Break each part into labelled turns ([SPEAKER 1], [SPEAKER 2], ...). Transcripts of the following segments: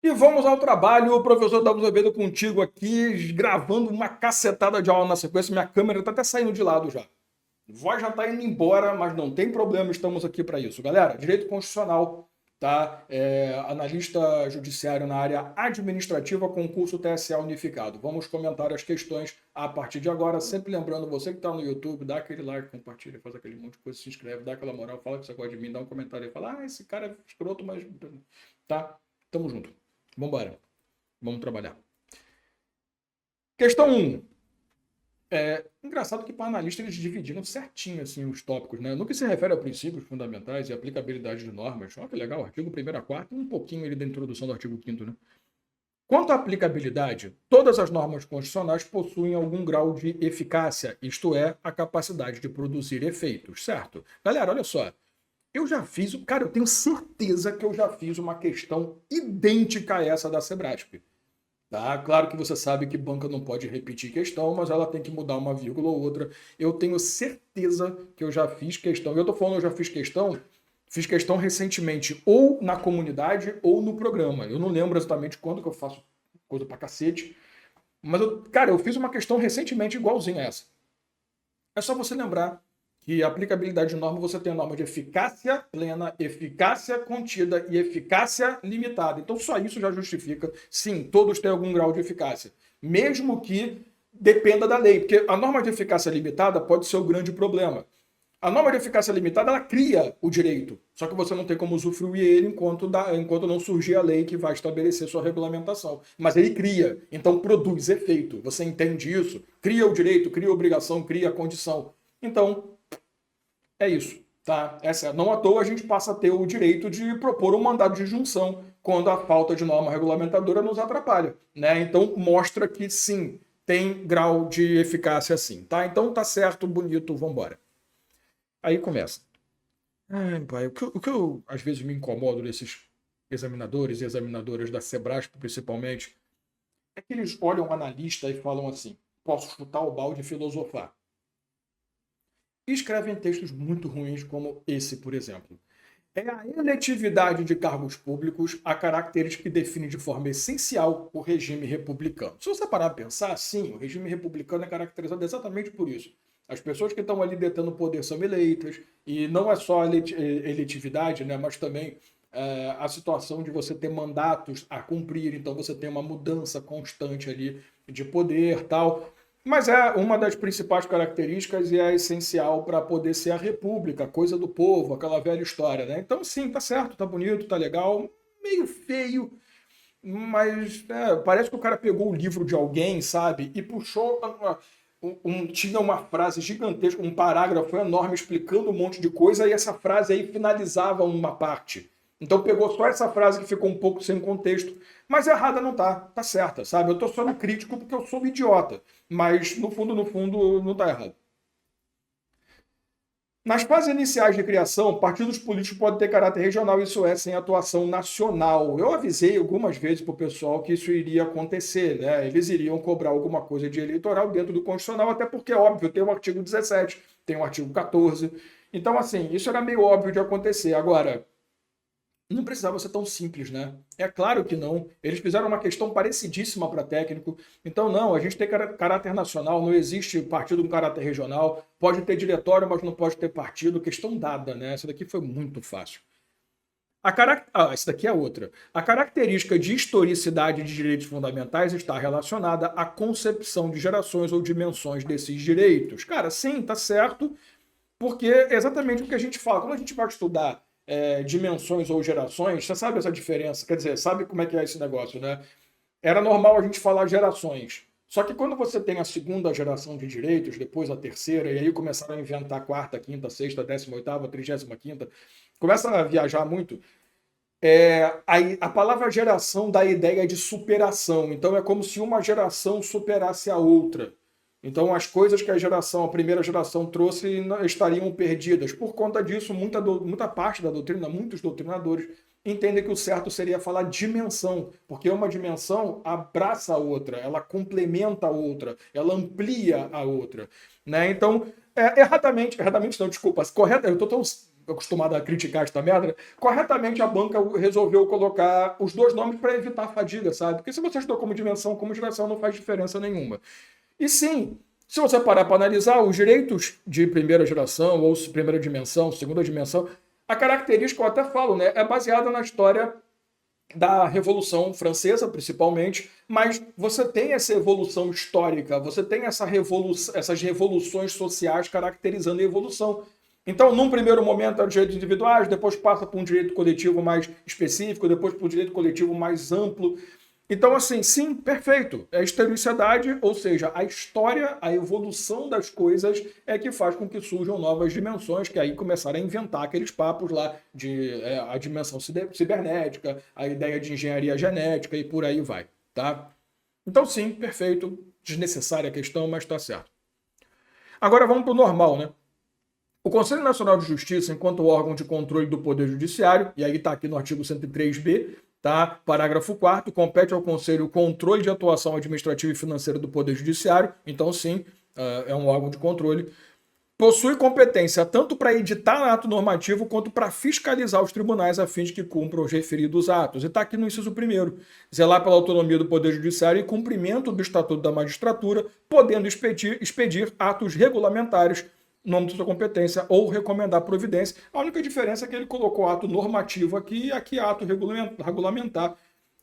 [SPEAKER 1] E vamos ao trabalho, o professor Dalmo Azevedo contigo aqui, gravando uma cacetada de aula na sequência. Minha câmera tá até saindo de lado já. Voz já tá indo embora, mas não tem problema, estamos aqui para isso. Galera, direito constitucional, tá? Analista judiciário na área administrativa, concurso TSA unificado. Vamos comentar as questões a partir de agora. Sempre lembrando, você que está no YouTube, dá aquele like, compartilha, faz aquele monte de coisa, se inscreve, dá aquela moral, fala que você gosta de mim, dá um comentário e fala, esse cara é escroto, mas... Tá? Tamo junto. Vambora. Vamos trabalhar. Questão 1. Engraçado que para analista eles dividiram certinho assim, os tópicos, né? No que se refere a princípios fundamentais e aplicabilidade de normas. Olha que legal, artigo 1º a 4º, um pouquinho ali da introdução do artigo 5º, né? Quanto à aplicabilidade, todas as normas constitucionais possuem algum grau de eficácia, isto é, a capacidade de produzir efeitos, certo? Galera, olha só. Eu tenho certeza que eu já fiz uma questão idêntica a essa da Sebrasp. Tá? Claro que você sabe que banca não pode repetir questão, mas ela tem que mudar uma vírgula ou outra. Eu tenho certeza que eu já fiz questão. Eu estou falando, eu já fiz questão recentemente, ou na comunidade ou no programa. Eu não lembro exatamente quando que eu faço coisa pra cacete. Mas, eu fiz uma questão recentemente igualzinha a essa. É só você lembrar que a aplicabilidade de norma, você tem a norma de eficácia plena, eficácia contida e eficácia limitada. Então, só isso já justifica, sim, todos têm algum grau de eficácia. Mesmo que dependa da lei, porque a norma de eficácia limitada pode ser o grande problema. A norma de eficácia limitada, ela cria o direito, só que você não tem como usufruir ele enquanto não surgir a lei que vai estabelecer sua regulamentação. Mas ele cria, então produz efeito. Você entende isso? Cria o direito, cria a obrigação, cria a condição. Então, é isso, tá? Não à toa a gente passa a ter o direito de propor um mandado de junção quando a falta de norma regulamentadora nos atrapalha, né? Então mostra que sim, tem grau de eficácia sim, tá? Então tá certo, bonito, vambora. Aí começa. Ai, pai, o que eu às vezes me incomodo desses examinadores e examinadoras da Sebrasp, principalmente, é que eles olham o analista e falam assim: posso chutar o balde e filosofar. E escrevem textos muito ruins, como esse, por exemplo. É a eletividade de cargos públicos a característica que define de forma essencial o regime republicano. Se você parar para pensar, sim, o regime republicano é caracterizado exatamente por isso. As pessoas que estão ali detendo poder são eleitas, e não é só a eletividade, né, mas também a situação de você ter mandatos a cumprir, então você tem uma mudança constante ali de poder tal. Mas é uma das principais características e é essencial para poder ser a república, coisa do povo, aquela velha história, né? Então, sim, tá certo, tá bonito, tá legal, meio feio, mas parece que o cara pegou o livro de alguém, sabe? E puxou. Tinha uma frase gigantesca, um parágrafo enorme explicando um monte de coisa, e essa frase aí finalizava uma parte. Então pegou só essa frase que ficou um pouco sem contexto. Mas errada não tá certa, sabe? Eu tô só no crítico porque eu sou um idiota. Mas no fundo, não tá errado. Nas fases iniciais de criação, partidos políticos podem ter caráter regional, isso é, sem atuação nacional. Eu avisei algumas vezes para o pessoal que isso iria acontecer, né? Eles iriam cobrar alguma coisa de eleitoral dentro do Constitucional, até porque, óbvio, tem o artigo 17, tem o artigo 14. Então, assim, isso era meio óbvio de acontecer. Agora, não precisava ser tão simples, né? É claro que não. Eles fizeram uma questão parecidíssima para técnico. Então, não, a gente tem caráter nacional, não existe partido com caráter regional. Pode ter diretório, mas não pode ter partido. Questão dada, né? Essa daqui foi muito fácil. Essa daqui é outra. A característica de historicidade de direitos fundamentais está relacionada à concepção de gerações ou dimensões desses direitos. Cara, sim, tá certo, porque é exatamente o que a gente fala. Quando a gente vai estudar dimensões ou gerações, você sabe essa diferença? Quer dizer, sabe como é que é esse negócio, né? Era normal a gente falar gerações. Só que quando você tem a segunda geração de direitos, depois a terceira, e aí começaram a inventar a quarta, quinta, sexta, 18ª, 35ª, começa a viajar muito, a palavra geração dá a ideia de superação. Então é como se uma geração superasse a outra. Então as coisas que a primeira geração trouxe estariam perdidas. Por conta disso, muita parte da doutrina, muitos doutrinadores entendem que o certo seria falar dimensão, porque uma dimensão abraça a outra, ela complementa a outra, ela amplia a outra, né? Então, erradamente não, desculpa, correto, eu estou tão acostumado a criticar esta merda, corretamente a banca resolveu colocar os dois nomes para evitar a fadiga, sabe? Porque se você estudou como dimensão, como geração, não faz diferença nenhuma. E sim, se você parar para analisar os direitos de primeira geração, ou primeira dimensão, segunda dimensão, a característica, eu até falo, né, é baseada na história da Revolução Francesa, principalmente, mas você tem essa evolução histórica, você tem essas revoluções sociais caracterizando a evolução. Então, num primeiro momento, é os direitos individuais, depois passa para um direito coletivo mais específico, depois para um direito coletivo mais amplo. Então, assim, sim, perfeito. É a historicidade, ou seja, a história, a evolução das coisas é que faz com que surjam novas dimensões, que aí começaram a inventar aqueles papos lá de a dimensão cibernética, a ideia de engenharia genética e por aí vai, tá? Então, sim, perfeito. Desnecessária a questão, mas está certo. Agora vamos para o normal, né? O Conselho Nacional de Justiça, enquanto órgão de controle do Poder Judiciário, e aí está aqui no artigo 103b, tá? Parágrafo 4º, compete ao Conselho o controle de atuação administrativa e financeira do Poder Judiciário, então sim, é um órgão de controle. Possui competência tanto para editar ato normativo quanto para fiscalizar os tribunais a fim de que cumpram os referidos atos. E está aqui no inciso 1º, zelar pela autonomia do Poder Judiciário e cumprimento do Estatuto da Magistratura, podendo expedir atos regulamentares no âmbito da sua competência ou recomendar providência. A única diferença é que ele colocou ato normativo aqui e aqui ato regulamentar.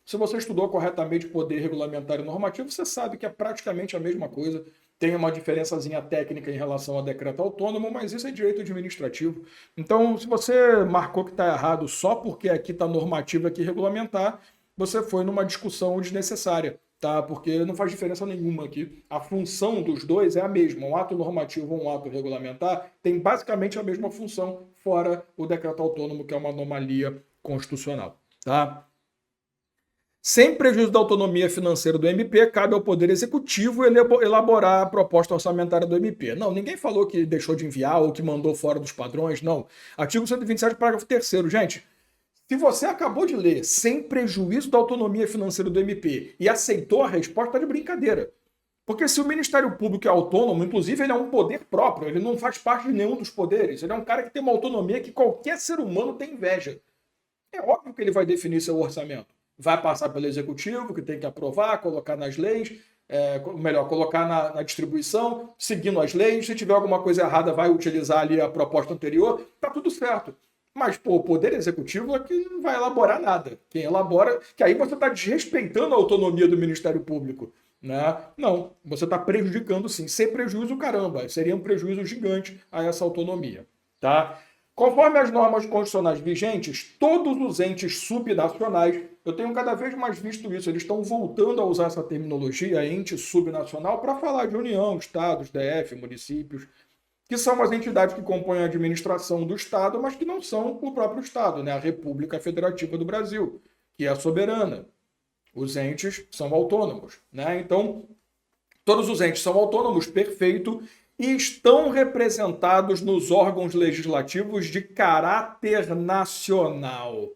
[SPEAKER 1] Se você estudou corretamente poder regulamentar e normativo, você sabe que é praticamente a mesma coisa. Tem uma diferençazinha técnica em relação ao decreto autônomo, mas isso é direito administrativo. Então, se você marcou que está errado só porque aqui está normativo e aqui regulamentar, você foi numa discussão desnecessária, tá? Porque não faz diferença nenhuma aqui. A função dos dois é a mesma. Um ato normativo ou um ato regulamentar tem basicamente a mesma função, fora o decreto autônomo, que é uma anomalia constitucional, tá? Sem prejuízo da autonomia financeira do MP, cabe ao Poder Executivo elaborar a proposta orçamentária do MP. Não, ninguém falou que deixou de enviar ou que mandou fora dos padrões, não. Artigo 127, parágrafo 3º. Gente, se você acabou de ler sem prejuízo da autonomia financeira do MP e aceitou a resposta, tá de brincadeira. Porque se o Ministério Público é autônomo, inclusive ele é um poder próprio, ele não faz parte de nenhum dos poderes, ele é um cara que tem uma autonomia que qualquer ser humano tem inveja. É óbvio que ele vai definir seu orçamento. Vai passar pelo executivo, que tem que aprovar, colocar nas leis, melhor, colocar na distribuição, seguindo as leis. Se tiver alguma coisa errada, vai utilizar ali a proposta anterior, tá tudo certo. Mas, pô, o Poder Executivo é que não vai elaborar nada. Quem elabora, que aí você está desrespeitando a autonomia do Ministério Público. Né? Não, você está prejudicando sim. Sem prejuízo, caramba, seria um prejuízo gigante a essa autonomia. Tá? Conforme as normas constitucionais vigentes, todos os entes subnacionais, eu tenho cada vez mais visto isso, eles estão voltando a usar essa terminologia, ente subnacional, para falar de União, Estados, DF, municípios, que são as entidades que compõem a administração do Estado, mas que não são o próprio Estado, né? A República Federativa do Brasil, que é soberana. Os entes são autônomos, né? Então, todos os entes são autônomos, perfeito, e estão representados nos órgãos legislativos de caráter nacional.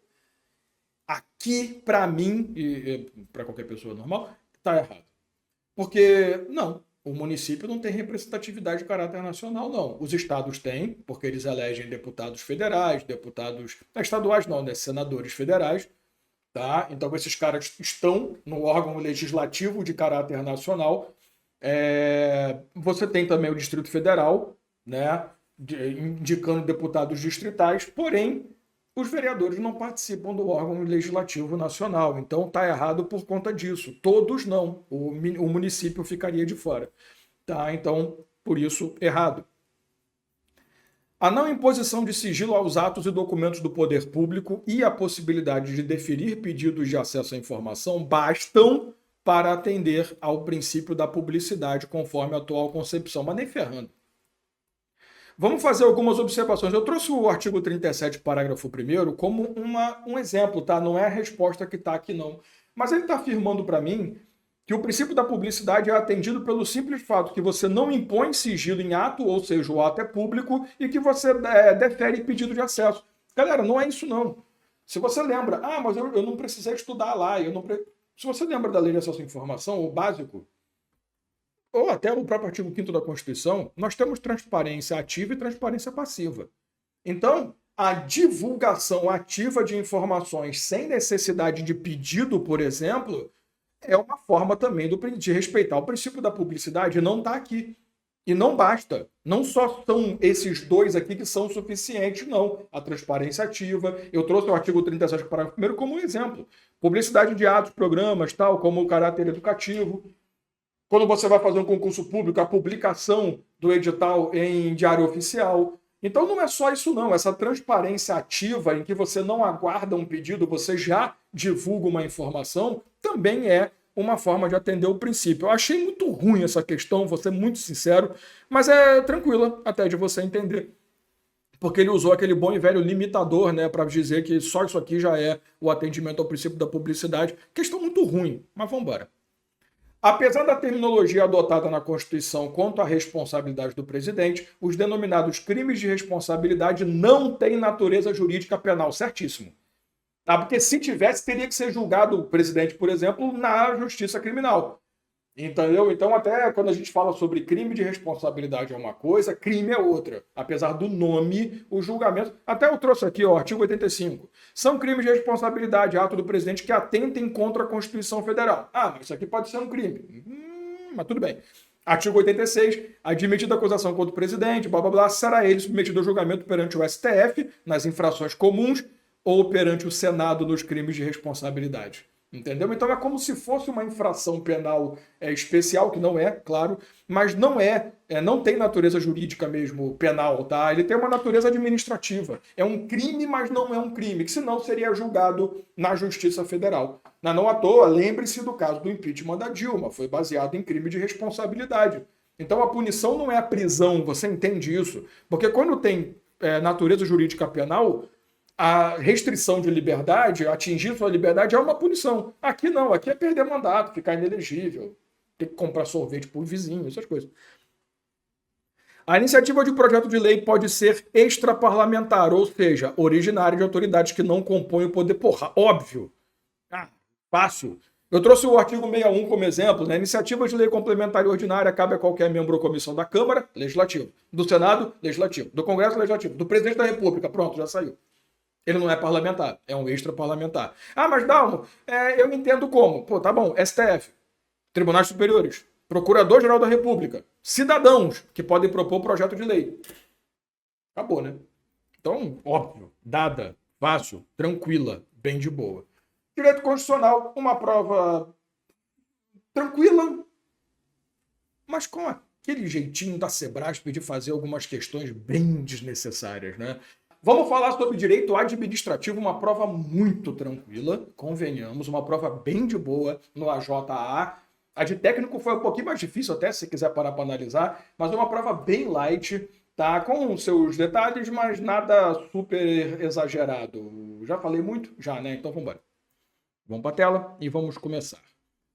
[SPEAKER 1] Aqui, para mim, e para qualquer pessoa normal, está errado. Porque, não, o município não tem representatividade de caráter nacional, não. Os estados têm, porque eles elegem deputados federais, deputados... estaduais não, né? Senadores federais, tá? Então, esses caras estão no órgão legislativo de caráter nacional. Você tem também o Distrito Federal, né, indicando deputados distritais, porém, os vereadores não participam do órgão legislativo nacional. Então, está errado por conta disso. Todos não. O município ficaria de fora. Tá? Então, por isso, errado. A não imposição de sigilo aos atos e documentos do poder público e a possibilidade de deferir pedidos de acesso à informação bastam para atender ao princípio da publicidade conforme a atual concepção, mas nem ferrando. Vamos fazer algumas observações. Eu trouxe o artigo 37, parágrafo 1º, como um exemplo, tá? Não é a resposta que está aqui, não. Mas ele está afirmando para mim que o princípio da publicidade é atendido pelo simples fato que você não impõe sigilo em ato, ou seja, o ato é público, e que você defere pedido de acesso. Galera, não é isso, não. Se você lembra, mas eu não precisei estudar lá, se você lembra da Lei de Acesso à Informação, o básico, ou até o próprio artigo 5º da Constituição, nós temos transparência ativa e transparência passiva. Então, a divulgação ativa de informações sem necessidade de pedido, por exemplo, é uma forma também de respeitar o princípio da publicidade. Não está aqui. E não basta. Não só são esses dois aqui que são suficientes, não. A transparência ativa. Eu trouxe o artigo 37, parágrafo 1º, como um exemplo. Publicidade de atos, programas, tal, como o caráter educativo. Quando você vai fazer um concurso público, a publicação do edital em diário oficial. Então não é só isso não, essa transparência ativa em que você não aguarda um pedido, você já divulga uma informação, também é uma forma de atender o princípio. Eu achei muito ruim essa questão, vou ser muito sincero, mas é tranquila até de você entender. Porque ele usou aquele bom e velho limitador, né, para dizer que só isso aqui já é o atendimento ao princípio da publicidade. Questão muito ruim, mas vamos embora. Apesar da terminologia adotada na Constituição quanto à responsabilidade do presidente, os denominados crimes de responsabilidade não têm natureza jurídica penal. Certíssimo. Tá? Porque se tivesse, teria que ser julgado o presidente, por exemplo, na justiça criminal. Entendeu? Então, até quando a gente fala sobre crime de responsabilidade é uma coisa, crime é outra. Apesar do nome, o julgamento. Até eu trouxe aqui, ó, artigo 85. São crimes de responsabilidade, ato do presidente que atentem contra a Constituição Federal. Ah, mas isso aqui pode ser um crime. Mas tudo bem. Artigo 86. Admitida acusação contra o presidente, blá blá blá, será ele submetido a julgamento perante o STF, nas infrações comuns, ou perante o Senado nos crimes de responsabilidade. Entendeu? Então é como se fosse uma infração penal especial, que não é, claro, mas não tem natureza jurídica mesmo penal, tá? Ele tem uma natureza administrativa. É um crime, mas não é um crime, que senão seria julgado na Justiça Federal. Não à toa, lembre-se do caso do impeachment da Dilma, foi baseado em crime de responsabilidade. Então a punição não é a prisão, você entende isso? Porque quando tem natureza jurídica penal, a restrição de liberdade, atingir sua liberdade é uma punição. Aqui não, aqui é perder mandato, ficar inelegível, ter que comprar sorvete por vizinho, essas coisas. A iniciativa de projeto de lei pode ser extraparlamentar, ou seja, originária de autoridades que não compõem o poder. Porra, óbvio. Fácil. Eu trouxe o artigo 61 como exemplo, né? Iniciativa de lei complementar e ordinária cabe a qualquer membro ou comissão da Câmara, legislativo. Do Senado, legislativo. Do Congresso, legislativo. Do Presidente da República, pronto, já saiu. Ele não é parlamentar, é um extra-parlamentar. Ah, mas Dalmo, eu entendo como. Pô, tá bom, STF, Tribunais Superiores, Procurador-Geral da República, cidadãos que podem propor projeto de lei. Acabou, né? Então, óbvio, dada, fácil, tranquila, bem de boa. Direito Constitucional, uma prova tranquila, mas com aquele jeitinho da Sebrasp de fazer algumas questões bem desnecessárias, né? Vamos falar sobre direito administrativo, uma prova muito tranquila, convenhamos, uma prova bem de boa no AJA. A de técnico foi um pouquinho mais difícil até, se quiser parar para analisar, mas uma prova bem light, tá? Com seus detalhes, mas nada super exagerado. Já falei muito? Já, né? Então vamos embora. Vamos para a tela e vamos começar.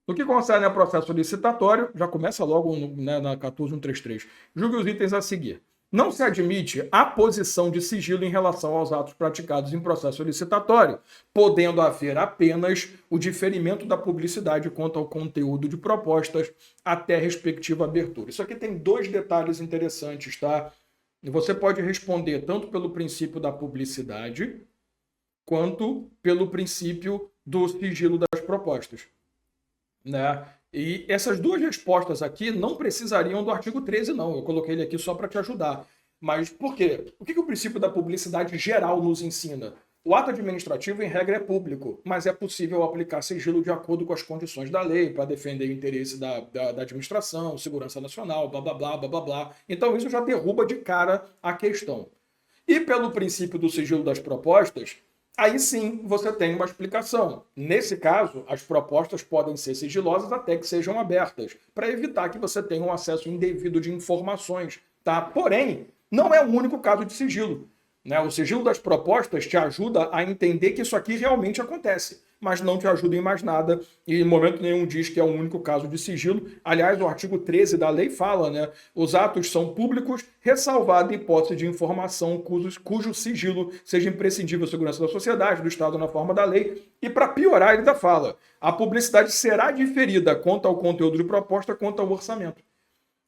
[SPEAKER 1] No que concerne ao processo licitatório, já começa logo na 14133. Julgue os itens a seguir. Não se admite a posição de sigilo em relação aos atos praticados em processo licitatório, podendo haver apenas o diferimento da publicidade quanto ao conteúdo de propostas até a respectiva abertura. Isso aqui tem dois detalhes interessantes, tá? Você pode responder tanto pelo princípio da publicidade quanto pelo princípio do sigilo das propostas, né? E essas duas respostas aqui não precisariam do artigo 13, não. Eu coloquei ele aqui só para te ajudar. Mas por quê? O que o princípio da publicidade geral nos ensina? O ato administrativo, em regra, é público, mas é possível aplicar sigilo de acordo com as condições da lei para defender o interesse da administração, segurança nacional, blá, blá, blá, blá, blá, blá. Então isso já derruba de cara a questão. E pelo princípio do sigilo das propostas, aí sim você tem uma explicação. Nesse caso, as propostas podem ser sigilosas até que sejam abertas, para evitar que você tenha um acesso indevido de informações, tá? Porém, não é o único caso de sigilo, né? O sigilo das propostas te ajuda a entender que isso aqui realmente acontece, mas não te ajuda em mais nada e em momento nenhum diz que é o único caso de sigilo. Aliás, o artigo 13 da lei fala, né? Os atos são públicos, ressalvada a hipótese de informação cujo sigilo seja imprescindível à segurança da sociedade, do Estado na forma da lei. E para piorar, ele ainda fala, a publicidade será diferida quanto ao conteúdo de proposta, quanto ao orçamento.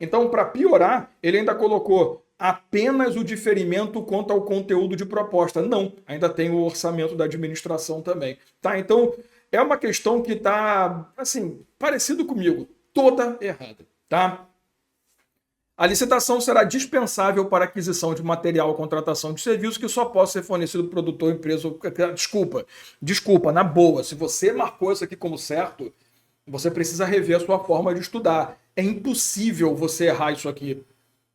[SPEAKER 1] Então, para piorar, ele ainda colocou apenas o diferimento quanto ao conteúdo de proposta. Não, ainda tem o orçamento da administração também. Tá? Então, é uma questão que está, assim, parecido comigo, toda errada. Tá? A licitação será dispensável para aquisição de material ou contratação de serviço que só possa ser fornecido por produtor, empresa ou... Desculpa, na boa, se você marcou isso aqui como certo, você precisa rever a sua forma de estudar. É impossível você errar isso aqui.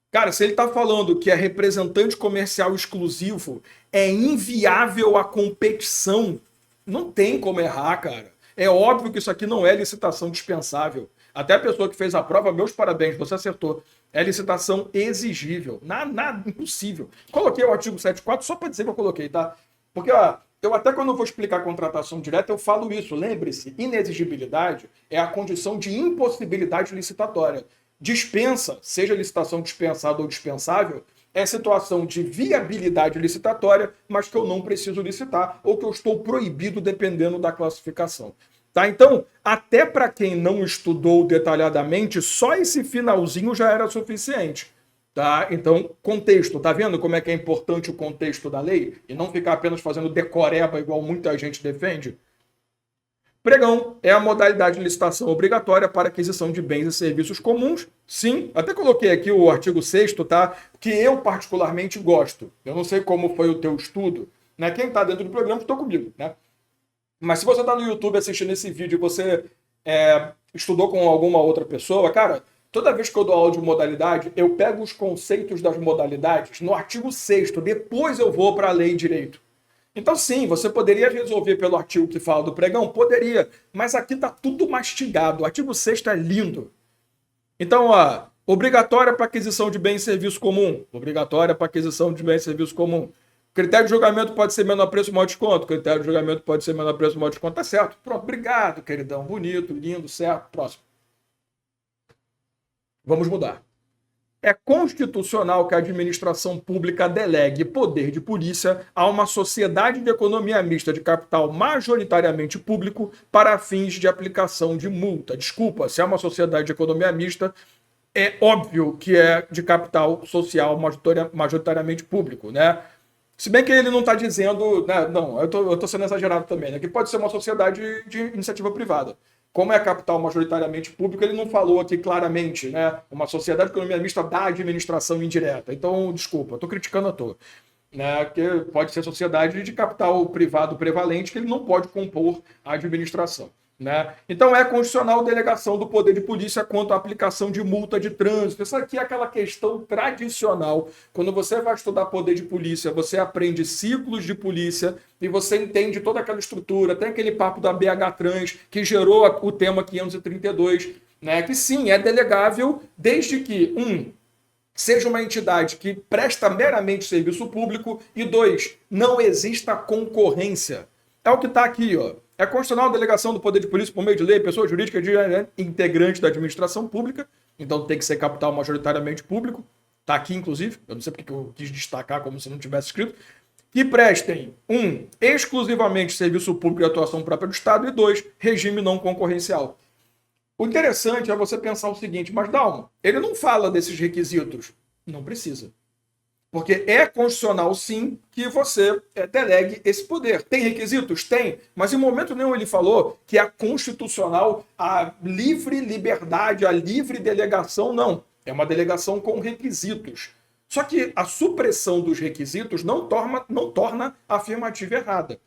[SPEAKER 1] Cara, se ele está falando que é representante comercial exclusivo, é inviável a competição, não tem como errar, cara. É óbvio que isso aqui não é licitação dispensável. Até a pessoa que fez a prova, meus parabéns, você acertou. É licitação exigível. Nada, impossível. Coloquei o artigo 7.4 só para dizer que eu coloquei, tá? Porque, ó, eu até quando eu vou explicar a contratação direta, eu falo isso. Lembre-se, inexigibilidade é a condição de impossibilidade licitatória. Dispensa, seja licitação dispensada ou dispensável, é situação de viabilidade licitatória, mas que eu não preciso licitar ou que eu estou proibido dependendo da classificação. Tá? Então, até para quem não estudou detalhadamente, só esse finalzinho já era suficiente. Tá? Então, contexto, tá vendo como é que é importante o contexto da lei? E não ficar apenas fazendo decoreba igual muita gente defende? Pregão é a modalidade de licitação obrigatória para aquisição de bens e serviços comuns. Sim, até coloquei aqui o artigo 6º, tá? Que eu particularmente gosto. Eu não sei como foi o teu estudo, né? Quem está dentro do programa estou comigo, né? Mas se você está no YouTube assistindo esse vídeo e você estudou com alguma outra pessoa, cara, toda vez que eu dou aula de modalidade, eu pego os conceitos das modalidades no artigo 6º, depois eu vou para a lei e direito. Então, sim, você poderia resolver pelo artigo que fala do pregão? Poderia, mas aqui está tudo mastigado. O artigo 6º é lindo. Então, ó, obrigatória para aquisição de bem e serviço comum. Obrigatória para aquisição de bem e serviço comum. Critério de julgamento pode ser menor preço, maior desconto. Critério de julgamento pode ser menor preço, maior desconto. Tá certo. Pronto, obrigado, queridão. Bonito, lindo, certo. Próximo. Vamos mudar. É constitucional que a administração pública delegue poder de polícia a uma sociedade de economia mista de capital majoritariamente público para fins de aplicação de multa. Desculpa, se é uma sociedade de economia mista, é óbvio que é de capital social majoritariamente público, né? Se bem que ele não está dizendo, né, não, eu tô sendo exagerado também, né, que pode ser uma sociedade de iniciativa privada. Como é capital majoritariamente público, ele não falou aqui claramente, né, uma sociedade de economia mista da administração indireta. Então, desculpa, estou criticando à toa. Né, que pode ser sociedade de capital privado prevalente, que ele não pode compor a administração. Né? Então é constitucional delegação do poder de polícia quanto à aplicação de multa de trânsito. Isso aqui é aquela questão tradicional. Quando você vai estudar poder de polícia, você aprende ciclos de polícia e você entende toda aquela estrutura. Tem aquele papo da BH Trans que gerou o tema 532, né? Que sim, é delegável desde que, seja uma entidade que presta meramente serviço público e 2, não exista concorrência. É o que está aqui, ó. É constitucional a delegação do poder de polícia por meio de lei, pessoa jurídica integrante da administração pública, então tem que ser capital majoritariamente público, está aqui inclusive, eu não sei porque eu quis destacar como se não tivesse escrito, que prestem, exclusivamente serviço público de atuação própria do Estado e 2, regime não concorrencial. O interessante é você pensar o seguinte, mas Dalma, ele não fala desses requisitos? Não precisa. Porque é constitucional, sim, que você delegue esse poder. Tem requisitos? Tem. Mas em momento nenhum ele falou que é constitucional a livre liberdade, a livre delegação, não. É uma delegação com requisitos. Só que a supressão dos requisitos não torna a afirmativa errada.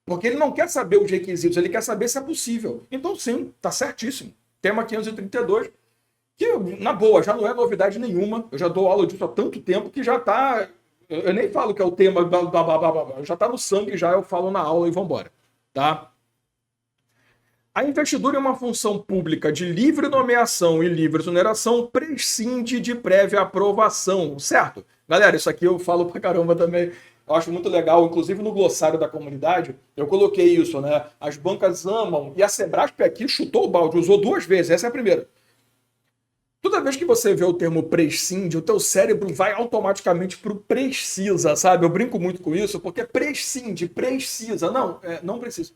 [SPEAKER 1] Porque ele não quer saber os requisitos, ele quer saber se é possível. Então, sim, está certíssimo. Tema 532. Que, na boa, já não é novidade nenhuma. Eu já dou aula disso há tanto tempo que já está... Eu nem falo que é o tema, já está no sangue, já eu falo na aula e vambora. Tá? A investidura em uma função pública de livre nomeação e livre exoneração prescinde de prévia aprovação, certo? Galera, isso aqui eu falo pra caramba também. Eu acho muito legal, inclusive no glossário da comunidade, eu coloquei isso, né? As bancas amam, e a Sebrasp aqui chutou o balde, usou 2 vezes, essa é a primeira. Toda vez que você vê o termo prescinde, o teu cérebro vai automaticamente pro precisa, sabe? Eu brinco muito com isso, porque prescinde, precisa. Não, não precisa.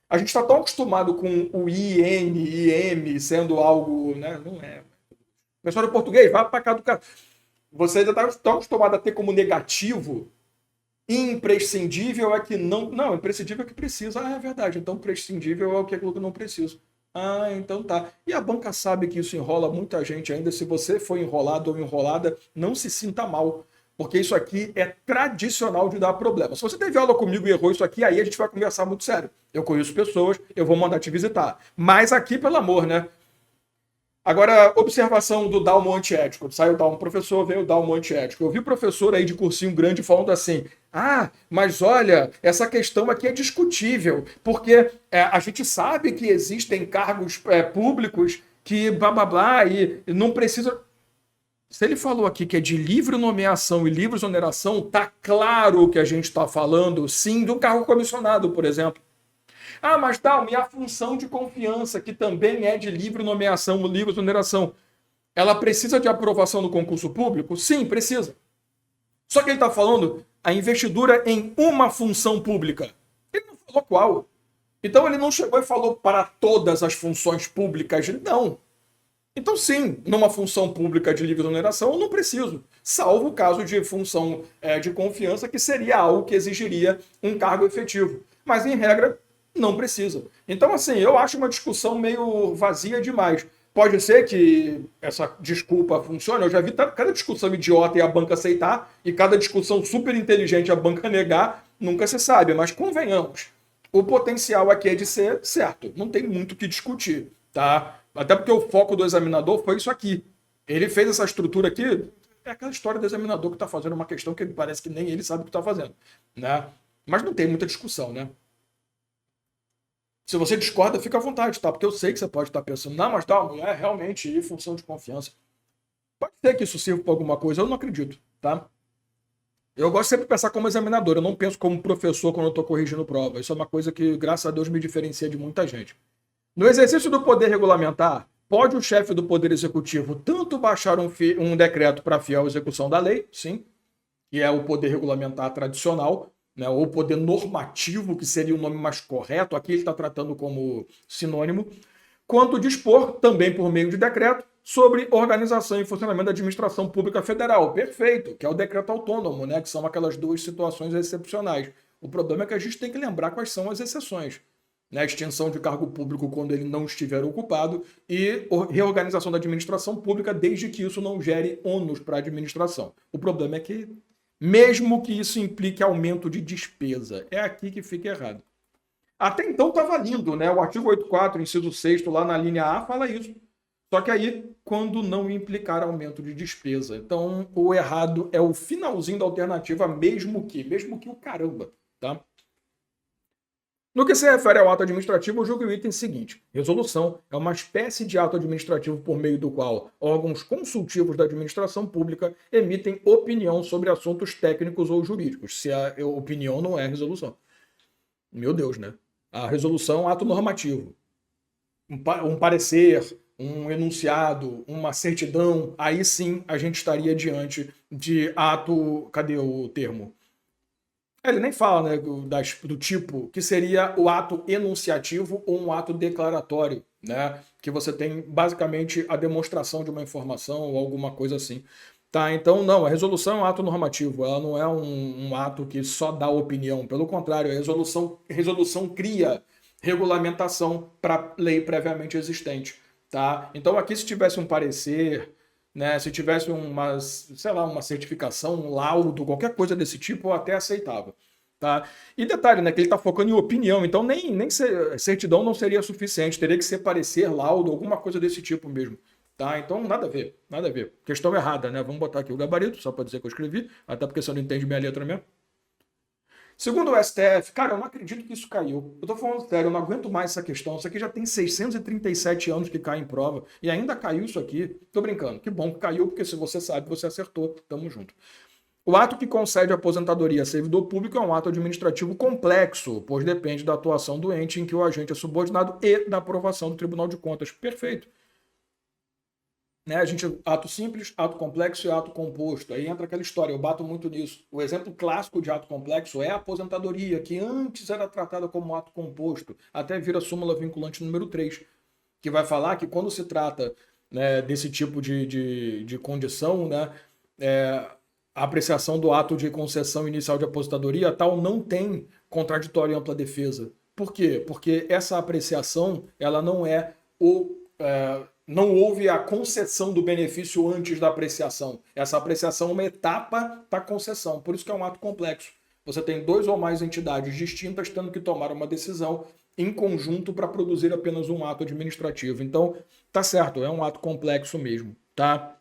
[SPEAKER 1] A gente está tão acostumado com o IN, IM sendo algo, né? Não é. Pessoal de português, vai para cá do cara. Você ainda está tão acostumado a ter como negativo. Imprescindível é que não. Não, imprescindível é que precisa. Ah, é verdade. Então, prescindível é o que aquilo que eu não preciso. Ah, então tá. E a banca sabe que isso enrola muita gente ainda. Se você for enrolado ou enrolada, não se sinta mal. Porque isso aqui é tradicional de dar problema. Se você teve aula comigo e errou isso aqui, aí a gente vai conversar muito sério. Eu conheço pessoas, eu vou mandar te visitar. Mas aqui, pelo amor, né? Agora, observação do Dalmo antiético. Saiu o Dalmo professor, veio o Dalmo antiético. Eu vi professor aí de cursinho grande falando assim: ah, mas olha, essa questão aqui é discutível, porque a gente sabe que existem cargos públicos que blá blá blá e não precisa. Se ele falou aqui que é de livre nomeação e livre exoneração, tá claro que a gente está falando, sim, do cargo comissionado, por exemplo. Ah, mas tal, e a função de confiança, que também é de livre nomeação, livre exoneração, ela precisa de aprovação no concurso público? Sim, precisa. Só que ele está falando a investidura em uma função pública. Ele não falou qual. Então ele não chegou e falou para todas as funções públicas. Não. Então, sim, numa função pública de livre exoneração, eu não preciso. Salvo o caso de função de confiança, que seria algo que exigiria um cargo efetivo. Mas, em regra, não precisa. Então, assim, eu acho uma discussão meio vazia demais. Pode ser que essa desculpa funcione. Eu já vi cada discussão idiota e a banca aceitar, e cada discussão super inteligente a banca negar, nunca se sabe. Mas convenhamos, o potencial aqui é de ser certo. Não tem muito o que discutir, tá? Até porque o foco do examinador foi isso aqui. Ele fez essa estrutura aqui, é aquela história do examinador que está fazendo uma questão que parece que nem ele sabe o que está fazendo, né? Mas não tem muita discussão, né? Se você discorda, fica à vontade, tá? Porque eu sei que você pode estar pensando, não, mas tá, é realmente em função de confiança. Pode ser que isso sirva para alguma coisa, eu não acredito, tá? Eu gosto sempre de pensar como examinador, eu não penso como professor quando eu estou corrigindo prova. Isso é uma coisa que, graças a Deus, me diferencia de muita gente. No exercício do poder regulamentar, pode o chefe do Poder Executivo tanto baixar um decreto para fiel execução da lei, sim, que é o poder regulamentar tradicional, né, ou poder normativo, que seria o nome mais correto, aqui ele está tratando como sinônimo, quanto dispor, também por meio de decreto, sobre organização e funcionamento da administração pública federal. Perfeito, que é o decreto autônomo, né, que são aquelas duas situações excepcionais. O problema é que a gente tem que lembrar quais são as exceções. Né, extinção de cargo público quando ele não estiver ocupado e reorganização da administração pública desde que isso não gere ônus para a administração. O problema é que, mesmo que isso implique aumento de despesa, é aqui que fica errado. Até então estava lindo, né? O artigo 84, inciso 6º, lá na linha A, fala isso. Só que aí, quando não implicar aumento de despesa. Então, o errado é o finalzinho da alternativa, mesmo que o caramba, tá? No que se refere ao ato administrativo, eu julgo o item seguinte. Resolução é uma espécie de ato administrativo por meio do qual órgãos consultivos da administração pública emitem opinião sobre assuntos técnicos ou jurídicos. Se a opinião não é resolução. Meu Deus, né? A resolução é um ato normativo. Um parecer, um enunciado, uma certidão, aí sim a gente estaria diante de ato... Cadê o termo? Ele nem fala, né, do tipo que seria o ato enunciativo ou um ato declaratório, né? Que você tem basicamente a demonstração de uma informação ou alguma coisa assim. Tá, então não, a resolução é um ato normativo, ela não é um ato que só dá opinião. Pelo contrário, a resolução cria regulamentação para lei previamente existente. Tá? Então aqui se tivesse um parecer, né, se tivesse uma, sei lá, uma certificação, um laudo, qualquer coisa desse tipo, eu até aceitava. Tá? E detalhe, né, que ele está focando em opinião, então nem certidão não seria suficiente, teria que ser parecer, laudo, alguma coisa desse tipo mesmo. Tá? Então nada a ver, nada a ver. Questão errada, né? Vamos botar aqui o gabarito, só para dizer que eu escrevi, até porque você não entende minha letra mesmo. Segundo o STF, cara, eu não acredito que isso caiu. Eu tô falando sério, eu não aguento mais essa questão. Isso aqui já tem 637 anos que cai em prova e ainda caiu isso aqui. Tô brincando. Que bom que caiu, porque se você sabe, você acertou. Tamo junto. O ato que concede aposentadoria a servidor público é um ato administrativo complexo, pois depende da atuação do ente em que o agente é subordinado e da aprovação do Tribunal de Contas. Perfeito. Né, a gente, ato simples, ato complexo e ato composto. Aí entra aquela história, eu bato muito nisso. O exemplo clássico de ato complexo é a aposentadoria, que antes era tratada como ato composto, até vira súmula vinculante número 3, que vai falar que quando se trata, né, desse tipo de condição, né, a apreciação do ato de concessão inicial de aposentadoria tal não tem contraditório e ampla defesa. Por quê? Porque essa apreciação ela não houve a concessão do benefício antes da apreciação. Essa apreciação é uma etapa da concessão. Por isso que é um ato complexo. Você tem 2 ou mais entidades distintas tendo que tomar uma decisão em conjunto para produzir apenas um ato administrativo. Então, tá certo, é um ato complexo mesmo, tá?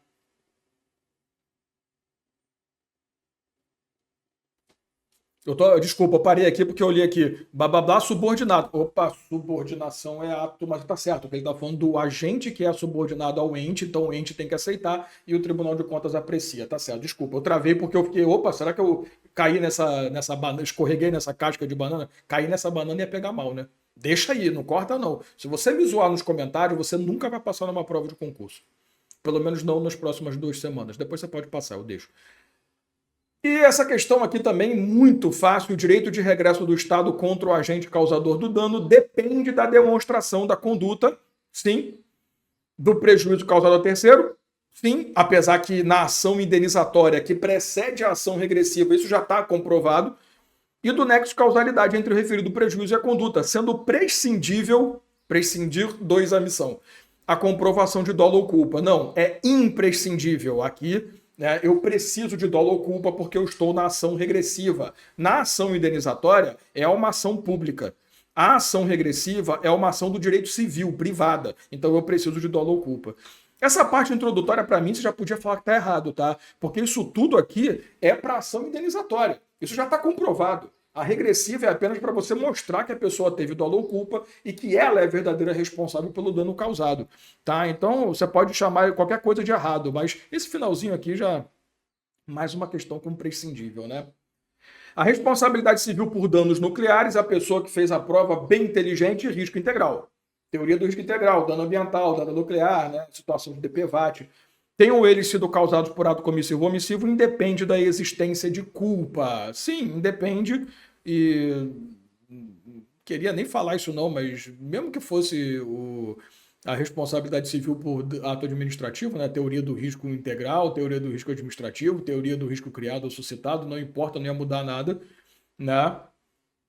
[SPEAKER 1] Desculpa, eu parei aqui porque eu li aqui. Blá, blá, blá, subordinado. Opa, subordinação é ato, mas tá certo, porque ele tá falando do agente que é subordinado ao ente, então o ente tem que aceitar e o Tribunal de Contas aprecia, tá certo. Desculpa, eu travei porque eu fiquei, opa, será que eu caí nessa banana, escorreguei nessa casca de banana? Caí nessa banana e ia pegar mal, né? Deixa aí, não corta não. Se você me zoar nos comentários, você nunca vai passar numa prova de concurso. Pelo menos não nas próximas 2 semanas. Depois você pode passar, eu deixo. E essa questão aqui também, muito fácil, o direito de regresso do Estado contra o agente causador do dano depende da demonstração da conduta, sim, do prejuízo causado a terceiro, sim, apesar que na ação indenizatória que precede a ação regressiva, isso já está comprovado, e do nexo de causalidade entre o referido prejuízo e a conduta, sendo prescindir 2 a missão. A comprovação de dolo ou culpa. Não, é imprescindível aqui. Eu preciso de dolo ou culpa porque eu estou na ação regressiva. Na ação indenizatória, é uma ação pública. A ação regressiva é uma ação do direito civil, privada. Então eu preciso de dolo ou culpa. Essa parte introdutória, para mim, você já podia falar que está errado, tá? Porque isso tudo aqui é para ação indenizatória. Isso já está comprovado. A regressiva é apenas para você mostrar que a pessoa teve dolo ou culpa e que ela é a verdadeira responsável pelo dano causado, tá? Então, você pode chamar qualquer coisa de errado, mas esse finalzinho aqui já mais uma questão compreensível, né? A responsabilidade civil por danos nucleares, a pessoa que fez a prova bem inteligente e risco integral. Teoria do risco integral, dano ambiental, dano nuclear, né? Situação de DPVAT. Tenham eles sido causados por ato comissivo ou omissivo, independe da existência de culpa. Sim, independe e queria nem falar isso não, mas mesmo que fosse a responsabilidade civil por ato administrativo, né? Teoria do risco integral, teoria do risco administrativo, teoria do risco criado ou suscitado, não importa, não ia mudar nada, né?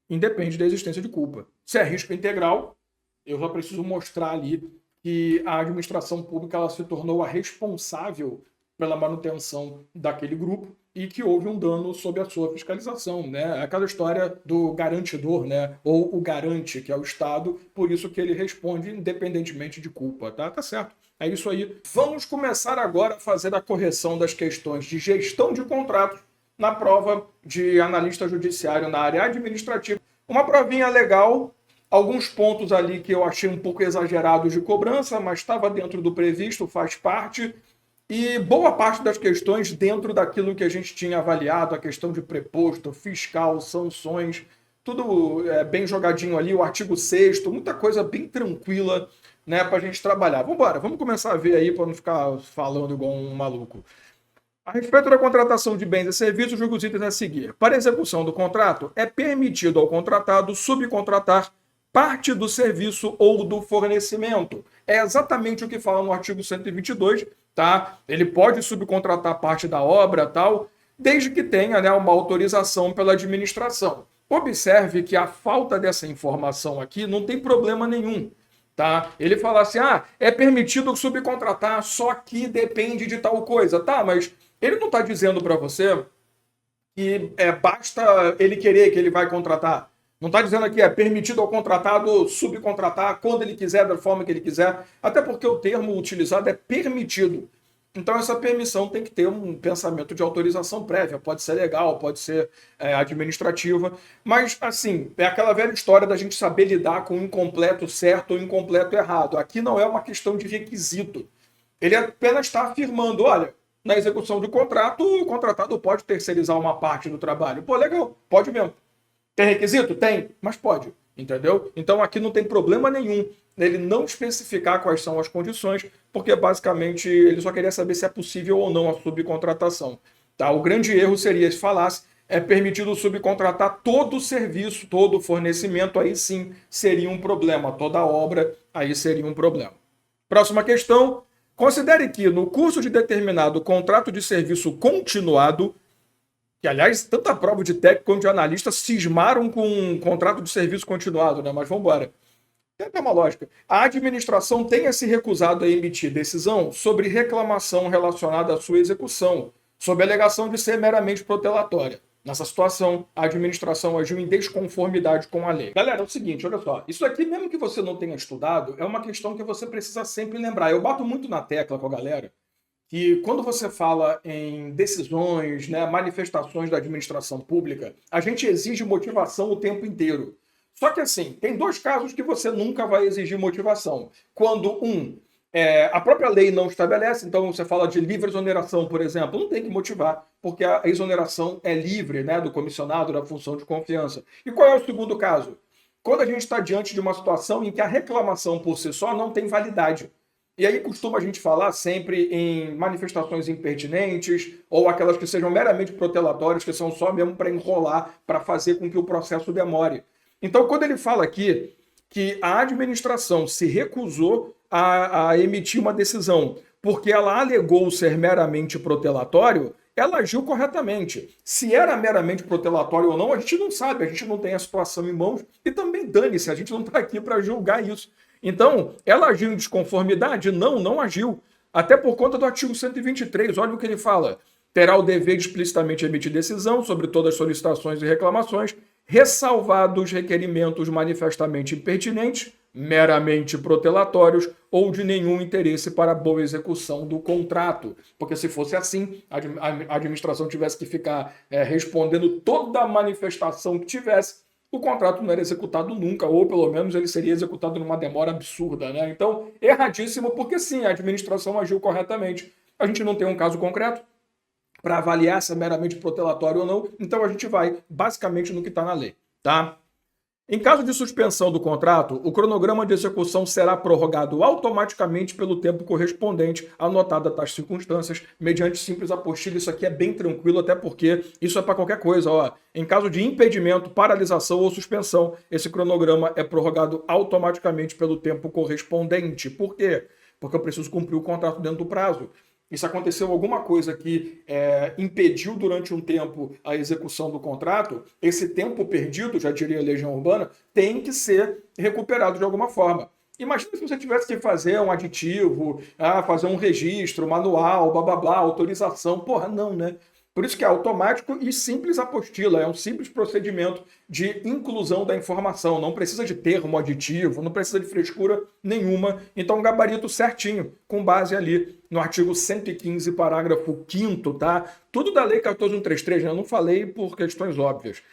[SPEAKER 1] Independe da existência de culpa. Se é risco integral, eu só preciso mostrar ali que a administração pública ela se tornou a responsável pela manutenção daquele grupo e que houve um dano sob a sua fiscalização, né? Aquela história do garantidor, né? Ou o garante, que é o Estado, por isso que ele responde independentemente de culpa, tá? Tá certo. É isso aí. Vamos começar agora a fazer a correção das questões de gestão de contratos na prova de analista judiciário na área administrativa. Uma provinha legal, alguns pontos ali que eu achei um pouco exagerados de cobrança, mas estava dentro do previsto, faz parte. E boa parte das questões dentro daquilo que a gente tinha avaliado, a questão de preposto, fiscal, sanções, tudo bem jogadinho ali, o artigo 6º, muita coisa bem tranquila, né, para a gente trabalhar. Vamos embora, vamos começar a ver aí para não ficar falando igual um maluco. A respeito da contratação de bens e serviços, os julgos itens a seguir. Para a execução do contrato, é permitido ao contratado subcontratar parte do serviço ou do fornecimento. É exatamente o que fala no artigo 122, tá? Ele pode subcontratar parte da obra, tal, desde que tenha, né, uma autorização pela administração. Observe que a falta dessa informação aqui não tem problema nenhum, tá? Ele fala assim, é permitido subcontratar, só que depende de tal coisa, tá? Mas ele não está dizendo para você que basta ele querer que ele vai contratar. Não está dizendo aqui, é permitido ao contratado subcontratar quando ele quiser, da forma que ele quiser, até porque o termo utilizado é permitido. Então essa permissão tem que ter um pensamento de autorização prévia, pode ser legal, pode ser administrativa, mas assim, é aquela velha história da gente saber lidar com o incompleto certo ou incompleto errado. Aqui não é uma questão de requisito. Ele apenas está afirmando, olha, na execução do contrato, o contratado pode terceirizar uma parte do trabalho. Pô, legal, pode mesmo. Tem requisito? Tem, mas pode, entendeu? Então aqui não tem problema nenhum nele não especificar quais são as condições, porque basicamente ele só queria saber se é possível ou não a subcontratação. Tá? O grande erro seria se falasse é permitido subcontratar todo o serviço, todo o fornecimento, aí sim seria um problema. Toda obra, aí seria um problema. Próxima questão. Considere que no curso de determinado contrato de serviço continuado, que aliás, tanto a prova de técnico quanto de analista cismaram com um contrato de serviço continuado, né? Mas vamos embora. É uma lógica. A administração tenha se recusado a emitir decisão sobre reclamação relacionada à sua execução, sob a alegação de ser meramente protelatória. Nessa situação, a administração agiu em desconformidade com a lei. Galera, é o seguinte, olha só. Isso aqui, mesmo que você não tenha estudado, é uma questão que você precisa sempre lembrar. Eu bato muito na tecla com a galera que quando você fala em decisões, né, manifestações da administração pública, a gente exige motivação o tempo inteiro. Só que assim, tem dois casos que você nunca vai exigir motivação. Quando, a própria lei não estabelece, então você fala de livre exoneração, por exemplo, não tem que motivar, porque a exoneração é livre, né, do comissionado, da função de confiança. E qual é o segundo caso? Quando a gente está diante de uma situação em que a reclamação por si só não tem validade. E aí costuma a gente falar sempre em manifestações impertinentes ou aquelas que sejam meramente protelatórias, que são só mesmo para enrolar, para fazer com que o processo demore. Então, quando ele fala aqui que a administração se recusou a emitir uma decisão porque ela alegou ser meramente protelatório, ela agiu corretamente. Se era meramente protelatório ou não, a gente não sabe, a gente não tem a situação em mãos e também dane-se, a gente não está aqui para julgar isso. Então, ela agiu em desconformidade? Não, não agiu. Até por conta do artigo 123, olha o que ele fala. Terá o dever de explicitamente emitir decisão sobre todas as solicitações e reclamações, ressalvados requerimentos manifestamente impertinentes, meramente protelatórios ou de nenhum interesse para a boa execução do contrato. Porque se fosse assim, a administração tivesse que ficar respondendo toda a manifestação que tivesse, o contrato não era executado nunca, ou pelo menos ele seria executado numa demora absurda, né? Então, erradíssimo, porque sim, a administração agiu corretamente. A gente não tem um caso concreto para avaliar se é meramente protelatório ou não, então a gente vai basicamente no que está na lei, tá? Em caso de suspensão do contrato, o cronograma de execução será prorrogado automaticamente pelo tempo correspondente, anotada tais circunstâncias, mediante simples apostila. Isso aqui é bem tranquilo, até porque isso é para qualquer coisa. Ó. Em caso de impedimento, paralisação ou suspensão, esse cronograma é prorrogado automaticamente pelo tempo correspondente. Por quê? Porque eu preciso cumprir o contrato dentro do prazo. E se aconteceu alguma coisa que impediu durante um tempo a execução do contrato, esse tempo perdido, já diria a Legião Urbana, tem que ser recuperado de alguma forma. Imagina se você tivesse que fazer um aditivo, fazer um registro, manual, blá blá blá, autorização. Porra, não, né? Por isso que é automático e simples apostila, é um simples procedimento de inclusão da informação. Não precisa de termo aditivo, não precisa de frescura nenhuma. Então, um gabarito certinho, com base ali no artigo 115, parágrafo 5º, tá? Tudo da Lei 14.133, né? Eu não falei por questões óbvias.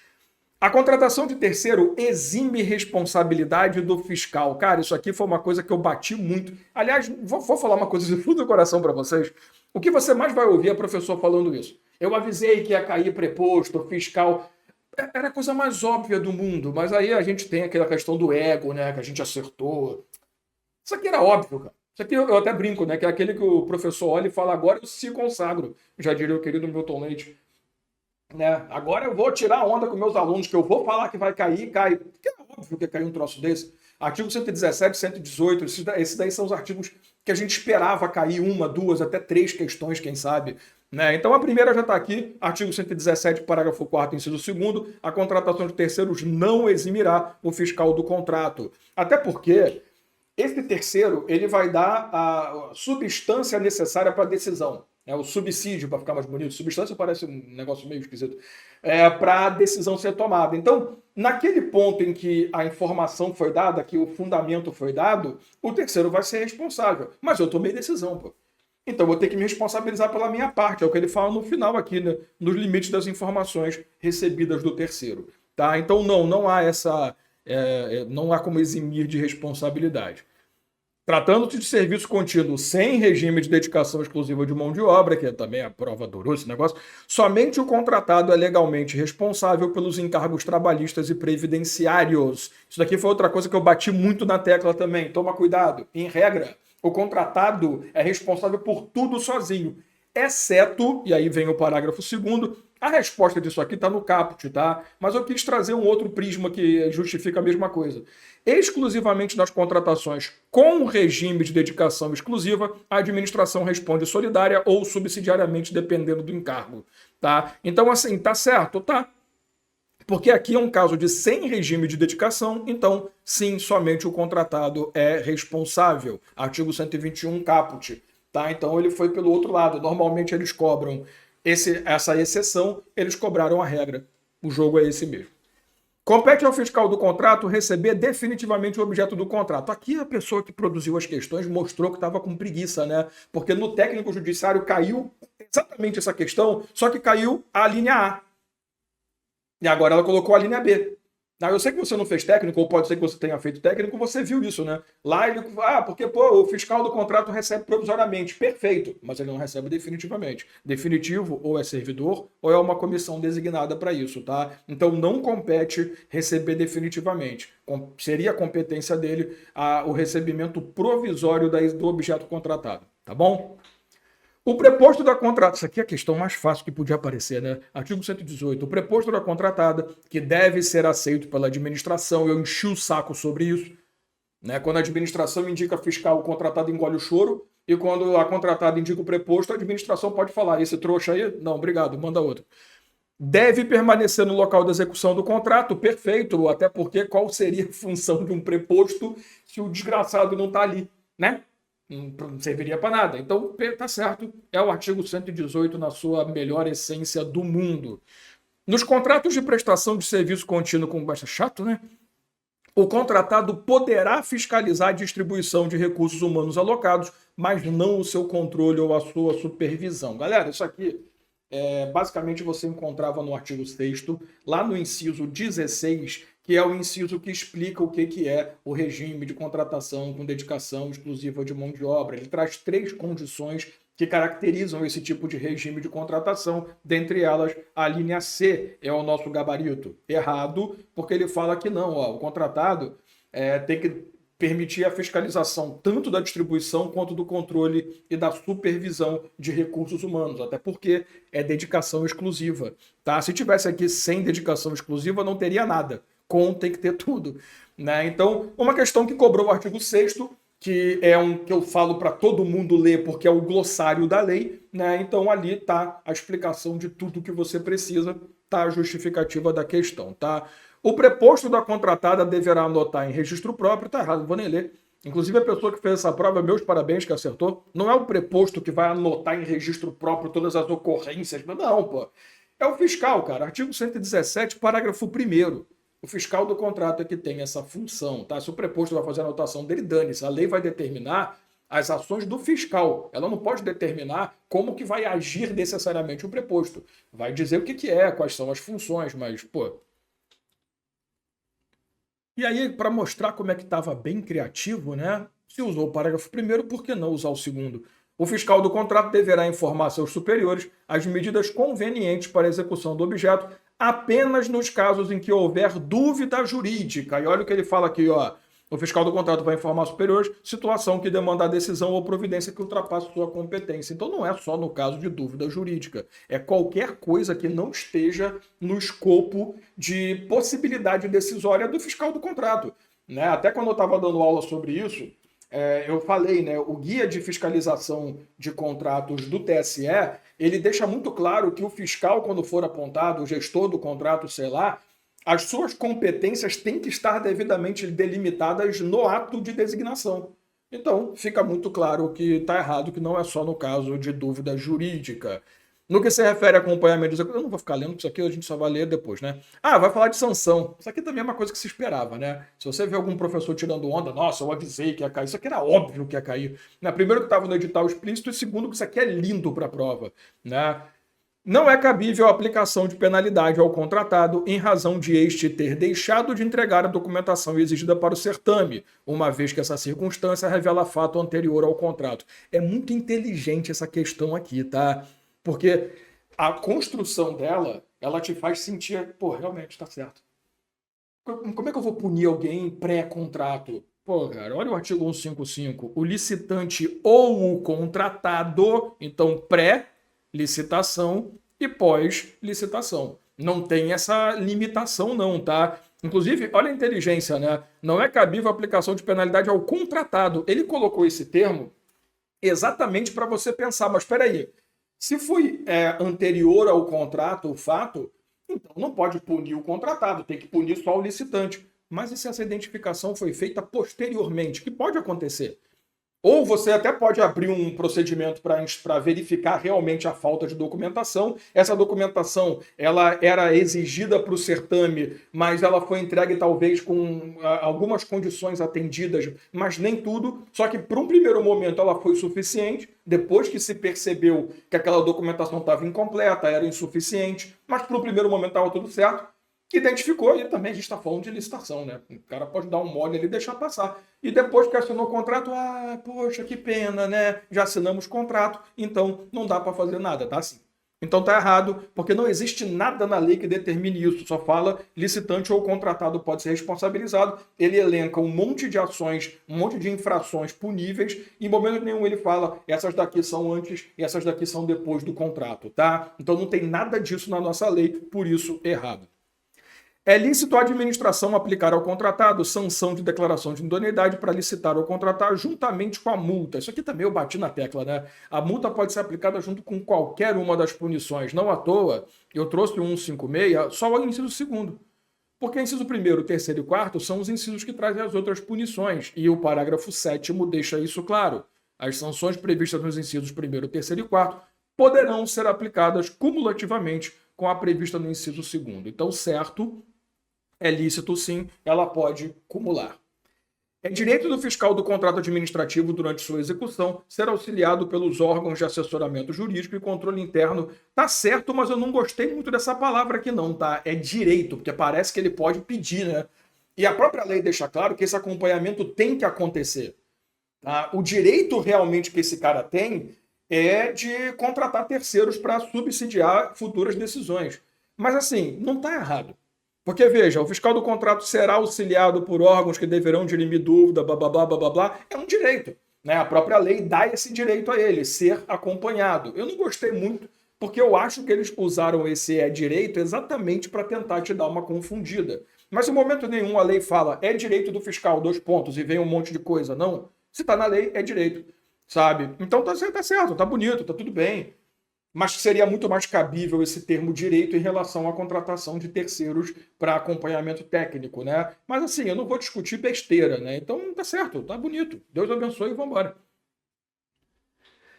[SPEAKER 1] A contratação de terceiro exime responsabilidade do fiscal. Cara, isso aqui foi uma coisa que eu bati muito. Aliás, vou falar uma coisa de fundo do coração para vocês. O que você mais vai ouvir é professor falando isso. Eu avisei que ia cair preposto, fiscal. Era a coisa mais óbvia do mundo, mas aí a gente tem aquela questão do ego, né? Que a gente acertou. Isso aqui era óbvio, cara. Isso aqui eu até brinco, né? Que é aquele que o professor olha e fala, agora eu se consagro. Já diria o querido Milton Leite. Né? Agora eu vou tirar a onda com meus alunos, que eu vou falar que vai cair, cai. Porque é óbvio que caiu um troço desse. Artigo 117, 118, esses daí são os artigos que a gente esperava cair uma, duas, até três questões, quem sabe. Né? Então a primeira já está aqui, artigo 117, parágrafo 4º, inciso 2º, a contratação de terceiros não eximirá o fiscal do contrato. Até porque esse terceiro ele vai dar a substância necessária para a decisão. O subsídio, para ficar mais bonito, substância parece um negócio meio esquisito, para a decisão ser tomada. Então, naquele ponto em que a informação foi dada, que o fundamento foi dado, o terceiro vai ser responsável. Mas eu tomei decisão, pô. Então, eu vou ter que me responsabilizar pela minha parte, é o que ele fala no final aqui, né, nos limites das informações recebidas do terceiro. Tá? Então, não há não há como eximir de responsabilidade. Tratando-se de serviço contínuo sem regime de dedicação exclusiva de mão de obra, que também é a prova durou esse negócio, somente o contratado é legalmente responsável pelos encargos trabalhistas e previdenciários. Isso daqui foi outra coisa que eu bati muito na tecla também. Toma cuidado. Em regra, o contratado é responsável por tudo sozinho, exceto, e aí vem o parágrafo 2º, a resposta disso aqui está no caput, tá? Mas eu quis trazer um outro prisma que justifica a mesma coisa. Exclusivamente nas contratações com regime de dedicação exclusiva, a administração responde solidária ou subsidiariamente, dependendo do encargo, tá? Então, assim, tá certo? Tá. Porque aqui é um caso de sem regime de dedicação, então, sim, somente o contratado é responsável. Artigo 121, caput. Tá? Então, ele foi pelo outro lado. Normalmente, eles cobram essa exceção, eles cobraram a regra. O jogo é esse mesmo. Compete ao fiscal do contrato receber definitivamente o objeto do contrato. Aqui a pessoa que produziu as questões mostrou que estava com preguiça, né? Porque no técnico judiciário caiu exatamente essa questão, só que caiu a linha A. E agora ela colocou a linha B. Eu sei que você não fez técnico, ou pode ser que você tenha feito técnico, você viu isso, né? Lá ele. Porque, o fiscal do contrato recebe provisoriamente. Perfeito, mas ele não recebe definitivamente. Definitivo, ou é servidor, ou é uma comissão designada para isso, tá? Então não compete receber definitivamente. Seria competência dele o recebimento provisório do objeto contratado, tá bom? O preposto da contratada, isso aqui é a questão mais fácil que podia aparecer, né? Artigo 118. O preposto da contratada, que deve ser aceito pela administração, eu enchi o saco sobre isso, né? Quando a administração indica fiscal, o contratado engole o choro, e quando a contratada indica o preposto, a administração pode falar: esse trouxa aí, não, obrigado, manda outro. Deve permanecer no local da execução do contrato, perfeito, até porque qual seria a função de um preposto se o desgraçado não está ali, né? Não serviria para nada. Então, tá certo, é o artigo 118 na sua melhor essência do mundo. Nos contratos de prestação de serviço contínuo, com baixa chato, né? O contratado poderá fiscalizar a distribuição de recursos humanos alocados, mas não o seu controle ou a sua supervisão. Galera, isso aqui basicamente você encontrava no artigo 6º, lá no inciso 16, que é o inciso que explica o que é o regime de contratação com dedicação exclusiva de mão de obra. Ele traz 3 condições que caracterizam esse tipo de regime de contratação, dentre elas a linha C é o nosso gabarito. Errado, porque ele fala que não, o contratado tem que permitir a fiscalização tanto da distribuição quanto do controle e da supervisão de recursos humanos, até porque é dedicação exclusiva. Tá? Se tivesse aqui sem dedicação exclusiva, não teria nada. Com tem que ter tudo. Né? Então, uma questão que cobrou o artigo 6º, que é um que eu falo para todo mundo ler, porque é o glossário da lei, né? Então ali está a explicação de tudo que você precisa, tá a justificativa da questão, tá? O preposto da contratada deverá anotar em registro próprio, tá errado, não vou nem ler. Inclusive a pessoa que fez essa prova, meus parabéns que acertou. Não é o preposto que vai anotar em registro próprio todas as ocorrências, não, pô. É o fiscal, cara. Artigo 117, parágrafo 1º. O fiscal do contrato é que tem essa função, tá? Se o preposto vai fazer a anotação dele, dane-se. A lei vai determinar as ações do fiscal. Ela não pode determinar como que vai agir necessariamente o preposto. Vai dizer o que é, quais são as funções, mas, pô. E aí, para mostrar como é que estava bem criativo, né? Se usou o parágrafo 1º, por que não usar o 2º? O fiscal do contrato deverá informar seus superiores as medidas convenientes para a execução do objeto apenas nos casos em que houver dúvida jurídica. E olha o que ele fala aqui, ó. O fiscal do contrato vai informar superiores situação que demanda a decisão ou providência que ultrapasse sua competência. Então não é só no caso de dúvida jurídica. É qualquer coisa que não esteja no escopo de possibilidade decisória do fiscal do contrato. Né? Até quando eu estava dando aula sobre isso, eu falei, né, o guia de fiscalização de contratos do TSE, ele deixa muito claro que o fiscal, quando for apontado, o gestor do contrato, sei lá, as suas competências têm que estar devidamente delimitadas no ato de designação. Então, fica muito claro que está errado, que não é só no caso de dúvida jurídica. No que se refere a acompanhamento, eu não vou ficar lendo, porque isso aqui a gente só vai ler depois, né? Vai falar de sanção. Isso aqui também é uma coisa que se esperava, né? Se você vê algum professor tirando onda, nossa, eu avisei que ia cair. Isso aqui era óbvio que ia cair. Né? Primeiro que estava no edital explícito e segundo que isso aqui é lindo para a prova, né? Não é cabível a aplicação de penalidade ao contratado em razão de este ter deixado de entregar a documentação exigida para o certame, uma vez que essa circunstância revela fato anterior ao contrato. É muito inteligente essa questão aqui, tá? Porque a construção dela, ela te faz sentir, pô, realmente, tá certo. Como é que eu vou punir alguém pré-contrato? Pô, cara, olha o artigo 155. O licitante ou o contratado, então pré, pré-licitação e pós-licitação. Não tem essa limitação não, tá? Inclusive, olha a inteligência, né? Não é cabível a aplicação de penalidade ao contratado. Ele colocou esse termo exatamente para você pensar, mas espera aí, se foi anterior ao contrato o fato, então não pode punir o contratado, tem que punir só o licitante. Mas e se essa identificação foi feita posteriormente? O que pode acontecer? Ou você até pode abrir um procedimento para verificar realmente a falta de documentação. Essa documentação ela era exigida para o certame, mas ela foi entregue talvez com algumas condições atendidas, mas nem tudo. Só que para um primeiro momento ela foi suficiente, depois que se percebeu que aquela documentação estava incompleta, era insuficiente, mas para o primeiro momento estava tudo certo. Identificou, e também a gente está falando de licitação, né? O cara pode dar um mole ali e deixar passar. E depois que assinou o contrato, poxa, que pena, né? Já assinamos o contrato, então não dá para fazer nada, tá assim. Então tá errado, porque não existe nada na lei que determine isso, só fala licitante ou contratado pode ser responsabilizado. Ele elenca um monte de ações, um monte de infrações puníveis, e em momento nenhum ele fala essas daqui são antes e essas daqui são depois do contrato, tá? Então não tem nada disso na nossa lei, por isso errado. É lícito a administração aplicar ao contratado sanção de declaração de idoneidade para licitar ou contratar juntamente com a multa. Isso aqui também eu bati na tecla, né? A multa pode ser aplicada junto com qualquer uma das punições. Não à toa, eu trouxe o 156 só o inciso segundo. Porque o inciso 1º, 3º e 4º são os incisos que trazem as outras punições. E o parágrafo 7º deixa isso claro. As sanções previstas nos incisos 1º, 3º e 4º poderão ser aplicadas cumulativamente com a prevista no inciso 2º. Então, certo, é lícito sim, ela pode cumular. É direito do fiscal do contrato administrativo, durante sua execução, ser auxiliado pelos órgãos de assessoramento jurídico e controle interno. Tá certo, mas eu não gostei muito dessa palavra aqui não, tá? É direito, porque parece que ele pode pedir, né? E a própria lei deixa claro que esse acompanhamento tem que acontecer. Tá? O direito realmente que esse cara tem é de contratar terceiros para subsidiar futuras decisões. Mas assim, não está errado. Porque, veja, o fiscal do contrato será auxiliado por órgãos que deverão dirimir dúvida, blá, blá, blá, blá, blá, blá. É um direito. Né? A própria lei dá esse direito a ele, ser acompanhado. Eu não gostei muito, porque eu acho que eles usaram esse direito exatamente para tentar te dar uma confundida. Mas em momento nenhum a lei fala é direito do fiscal, 2 pontos, e vem um monte de coisa. Não. Se está na lei, é direito. Sabe? Então tá certo, tá bonito, tá tudo bem. Mas seria muito mais cabível esse termo direito em relação à contratação de terceiros para acompanhamento técnico, né? Mas assim, eu não vou discutir besteira, né? Então tá certo, tá bonito. Deus abençoe e vamos embora.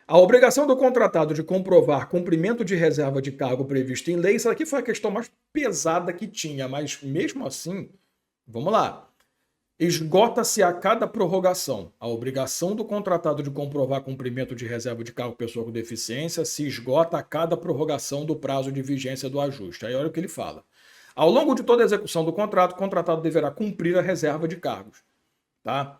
[SPEAKER 1] A obrigação do contratado de comprovar cumprimento de reserva de cargo previsto em lei, isso aqui foi a questão mais pesada que tinha, mas mesmo assim, vamos lá. Esgota-se a cada prorrogação. A obrigação do contratado de comprovar cumprimento de reserva de cargo pessoa com deficiência se esgota a cada prorrogação do prazo de vigência do ajuste. Aí olha o que ele fala. Ao longo de toda a execução do contrato, o contratado deverá cumprir a reserva de cargos. Tá?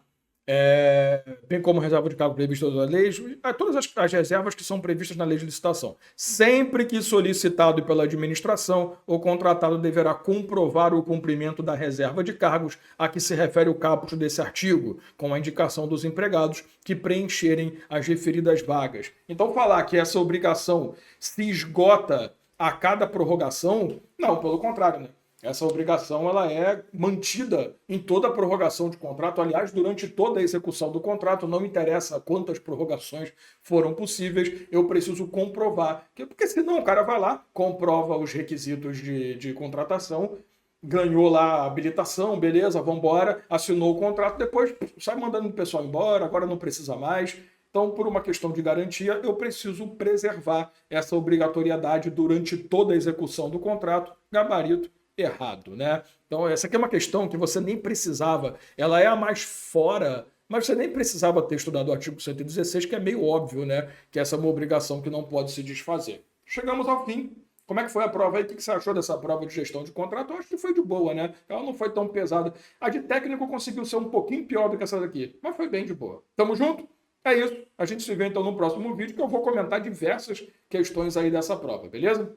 [SPEAKER 1] Bem como reserva de cargo prevista nas leis, todas as reservas que são previstas na lei de licitação. Sempre que solicitado pela administração, o contratado deverá comprovar o cumprimento da reserva de cargos a que se refere o caput desse artigo, com a indicação dos empregados que preencherem as referidas vagas. Então, falar que essa obrigação se esgota a cada prorrogação, não, pelo contrário, né? Essa obrigação ela é mantida em toda a prorrogação de contrato. Aliás, durante toda a execução do contrato, não interessa quantas prorrogações foram possíveis, eu preciso comprovar. Porque senão o cara vai lá, comprova os requisitos de contratação, ganhou lá a habilitação, beleza, vamos embora, assinou o contrato, depois sai mandando o pessoal embora, agora não precisa mais. Então, por uma questão de garantia, eu preciso preservar essa obrigatoriedade durante toda a execução do contrato, gabarito errado, né? Então, essa aqui é uma questão que você nem precisava, ela é a mais fora, mas você nem precisava ter estudado o artigo 116, que é meio óbvio, né? Que essa é uma obrigação que não pode se desfazer. Chegamos ao fim. Como é que foi a prova aí? O que você achou dessa prova de gestão de contrato? Eu acho que foi de boa, né? Ela não foi tão pesada. A de técnico conseguiu ser um pouquinho pior do que essa daqui, mas foi bem de boa. Tamo junto? É isso. A gente se vê então no próximo vídeo, que eu vou comentar diversas questões aí dessa prova, beleza?